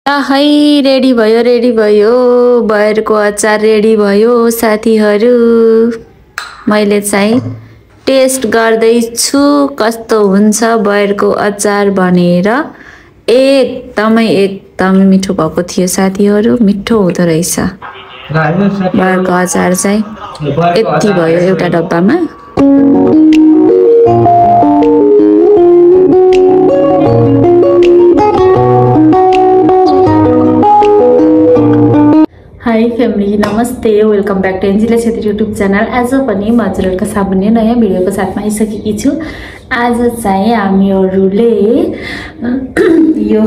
है रेडी भयो बयरको अचार रेडी भयो साथीहरू। मैले चाहिँ टेस्ट गर्दैछु कस्तो हुन्छ बयरको अचार भनेर। एकदमै मिठो भएको थियो साथीहरू, मिठो हुँदो रहेछ। बयरको अचार चाहिँ यति भयो एउटा डब्बामा। हाई फ्यामिली, नमस्ते, welcome back to Anjila Chhetri YouTube channel. आज पनि म हजुरहरूका सामुन्ने नयाँ भिडियोको साथमा आइसकेकी छु। आज चाहिँ हामीहरूले यो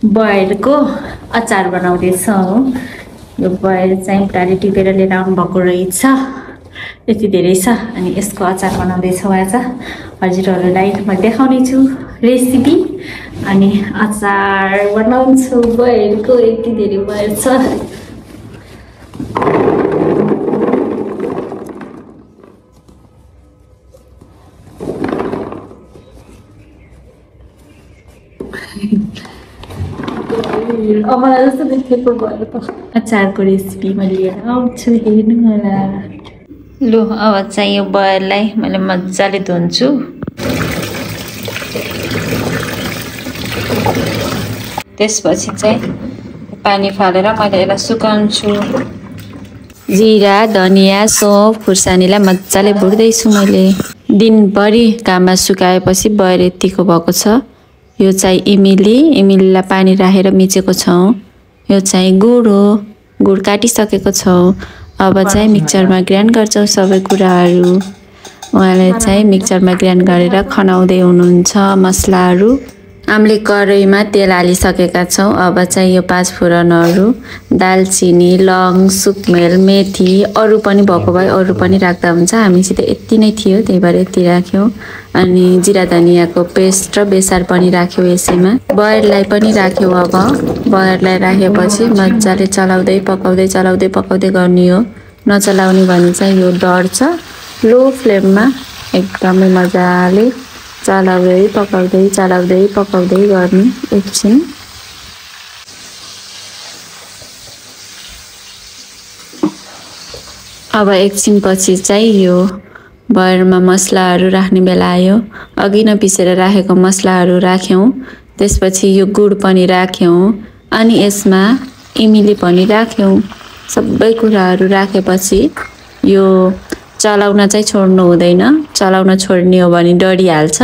बयरको अचार बनाउँदैछौँ। यो बयर चाहिँ पुराले टिपेर लिएर आउनुभएको रहेछ, यति धेरै छ। अनि यसको अचार बनाउँदैछौँ आज। हजुरहरूलाई म देखाउने छु रेसिपी। अनि अचार बनाउँछु बयरको, यति धेरै बयर छ। मलाई जस्तो देखेको भयो त अचारको रेसिपी मैले लिएर आउँछु, हेर्नु होला। लु अब चाहिँ यो बयरलाई मैले मजाले धुन्छु। त्यसपछि चाहिँ पानी फालेर मैले यसलाई सुकाउँछु। जिरा, धनियाँ, सौंफ, खुर्सानीलाई मजाले भुट्दैछु मैले। दिनभरि घाममा सुकाएपछि बयर यतिको भएको छ। यो चाहिँ इमिलीलाई पानी राखेर मिचेको छौँ। यो चाहिँ गुड हो, गुड काटिसकेको छौँ। अब चाहिँ मिक्सरमा ग्राइन्ड गर्छौँ सबै कुराहरू। उहाँले चाहिँ मिक्सरमा ग्राइन्ड गरेर खनाउँदै हुनुहुन्छ मसलाहरू। हामीले कराईमा तेल हालिसकेका छौँ। अब चाहिँ यो 5 फोरनहरू, दालचिनी, लङ, सुकमेल, मेथी, अरू पनि भएको भए अरू पनि राख्दा हुन्छ। हामीसित यति नै थियो, त्यही भएर यति राख्यौँ। अनि जिरा धनियाँको पेस्ट र बेसार पनि राख्यौँ यसैमा। बयरलाई पनि राख्यौँ। अब बयरलाई राखेपछि मजाले चलाउँदै पकाउँदै गर्ने हो। नचलाउने भने चाहिँ यो डढ्छ। लो फ्लेममा एकदमै मजाले चलाउँदै पकाउँदै गर्ने एकछिन। अब एकछिन पछि चाहिँ यो बयरमा मसलाहरू राख्ने बेला आयो। अघि नै पिसेर राखेको मसलाहरू राख्यौँ। त्यसपछि यो गुड पनि राख्यौँ। अनि यसमा इमिली पनि राख्यौँ। सबै कुराहरू राखेपछि यो चलाउन चाहिँ छोड्नु हुँदैन। चलाउन छोड्ने हो भने डढिहाल्छ।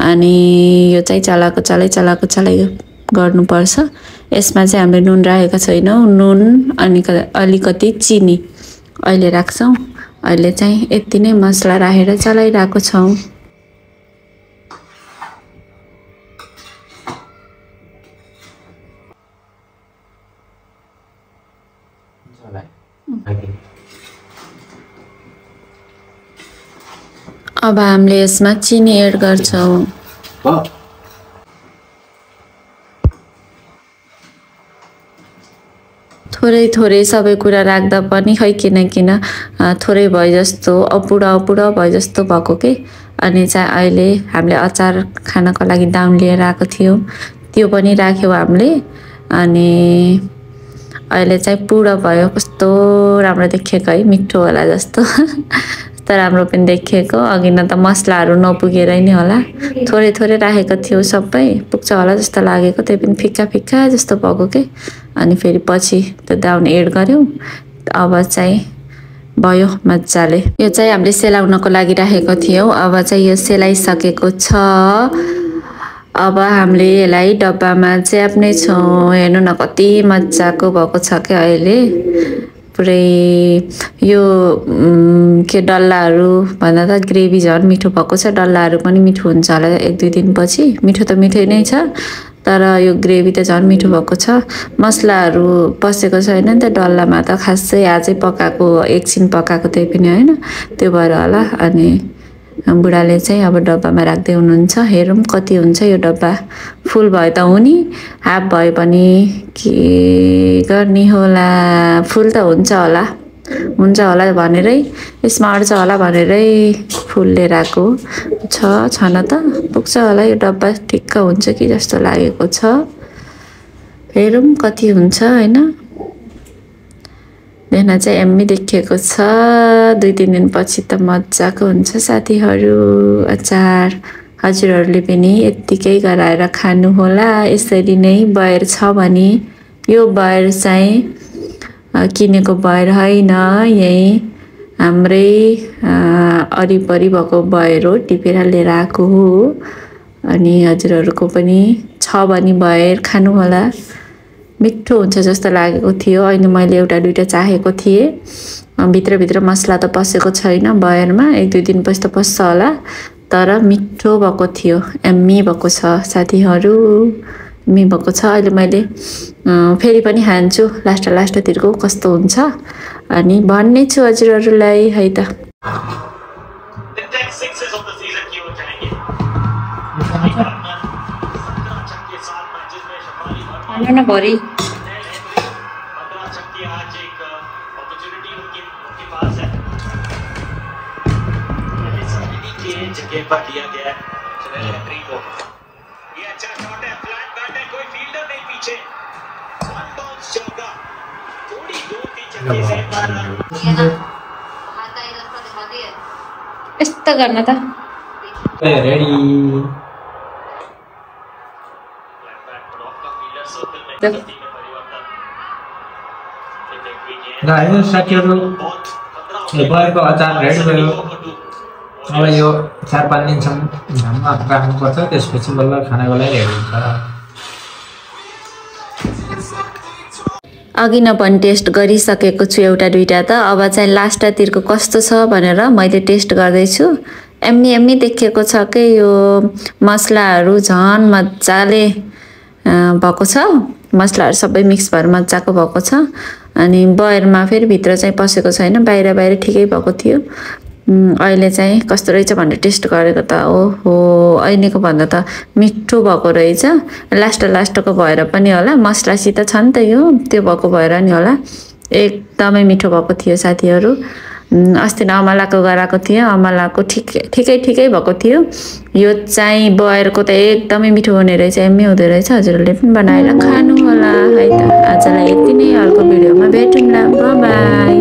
अनि यो चाहिँ चलाएको गर्नुपर्छ। यसमा चाहिँ हामीले नुन राखेका छैनौँ। नुन अनि अलिकति चिनी अहिले राख्छौँ। अहिले चाहिँ यति नै मसला राखेर चलाइरहेको छौँ। अब हामीले यसमा चिनी एड गर्छौँ। थोरै सबै कुरा राख्दा पनि खै किन थोरै भयो जस्तो, अपुडा भयो जस्तो भएको के। अनि चाहिँ अहिले हामीले अचार खानको लागि दाम लिएर आएको थियो, त्यो पनि राख्यौँ हामीले। अनि अहिले चाहिँ पुरा भयो, कस्तो राम्रो देखेको है, मिठो होला जस्तो तर राम्रो पनि देखेको। अघि न त मसलाहरू नपुगेर नै होला, थोरै राखेको थियो, सबै पुग्छ होला जस्तो लागेको। त्यही पनि फिक्का जस्तो भएको के। अनि फेरि पछि त्यो दाउन एड गऱ्यौँ। अब चाहिँ भयो मजाले। यो चाहिँ हामीले सेलाउनको लागि राखेको थियौँ। अब चाहिँ यो सेलाइसकेको छ। अब हामीले यसलाई डब्बामा च्याप्ने छौँ। हेर्नु न कति मजाको भएको छ क्या अहिले। पुरै यो के डल्लाहरू भन्दा त ग्रेभी झन् मिठो भएको छ। डल्लाहरू पनि मिठो हुन्छ होला 1-2 दिनपछि। मिठो त मिठै नै छ, तर यो ग्रेभी त झन् मिठो भएको छ। मसलाहरू पसेको छैन नि त डल्लामा त, खासै आजै पकाएको, एकछिन पकाएको त्यही पनि होइन, त्यो भएर होला। अनि बुढाले चाहिँ अब डब्बामा राख्दै हुनुहुन्छ। हेरौँ कति हुन्छ यो डब्बा। फुल भयो त हुने, हाफ भयो भने के गर्ने होला। फुल त हुन्छ होला भनेरै, यसमा अड्छ होला भनेरै फुल लिएर आएको छ न त। पुग्छ होला यो डब्बा, ठिक्क हुन्छ कि जस्तो लागेको छ। हेरौँ कति हुन्छ हैन। यहाँ चाहिँ एम्मी देखिएको छ। 2-3 दिनपछि त मजाको हुन्छ साथीहरू अचार। हजुरहरूले पनि यत्तिकै गराएर खानु होला। यसरी नै बयर छ भने यो बयर चाहिँ किनेको बयर होइन, यही हाम्रै वरिपरि भएको बयर हो, टिपेर लिएर आएको हो। अनि हजुरहरूको पनि छ भने बयर खानु होला। मिठो हुन्छ जस्तो लागेको थियो। अहिले मैले एउटा दुईटा चाहेको थिएँ। भित्रभित्र मसला त पसेको छैन बयरमा, 1-2 दिनपछि त पस्छ होला, तर मिठो भएको थियो। एम्मी भएको छ साथीहरू, एम्मी भएको छ। अहिले मैले फेरि पनि खान्छु लास्टतिरको कस्तो हुन्छ अनि भन्ने छु हजुरहरूलाई है त। न भरि जगह पर दिया गया है हेनरी को। ये अच्छा शॉट है, फ्लैट बैट है, कोई फील्डर नहीं पीछे। वन बाउंस चौका, थोड़ी दूर थी छक्के से मारा। यस्तो गर्न त रेडी फ्लैट बैट ब्लॉक का फील्डर सर्कल में गति में परिवर्तन। गाइस साथीहरु यो बयरको अचार रेडी भयो। अब यो 4-5 दिनसम्म घाममा राख्नुपर्छ, त्यसपछि बल्ल खानाको लागि रेडी हुन्छ। अघि न पनि टेस्ट गरिसकेको छु एउटा दुईटा त। अब चाहिँ लास्टतिरको कस्तो छ भनेर मैले टेस्ट गर्दैछु। एम्मी देखेको छ कि यो मसलाहरू झन् मजाले भएको छ। मसलाहरू सबै मिक्स भएर मजाको भएको छ। अनि बयरमा फेरि भित्र चाहिँ पसेको छैन, बाहिर ठिकै भएको थियो। अहिले चाहिँ कस्तो रहेछ भनेर टेस्ट गरेको त ओहो, अहिलेको भन्दा त मिठो भएको रहेछ। लास्टको भएर पनि होला, मसलासित छ नि त यो, त्यो भएको भएर नि होला। एकदमै मिठो भएको थियो साथीहरू। अस्ति नै अमलाको गराएको थियो, अमलाको ठिकै भएको थियो। यो चाहिँ बयरको त एकदमै मिठो हुने रहेछ, एम्मी हुँदो रहेछ। हजुरहरूले पनि बनाएर खानु होला है त। आजलाई यति नै, अर्को भिडियोमा भेटौँला, बाइ बाइ।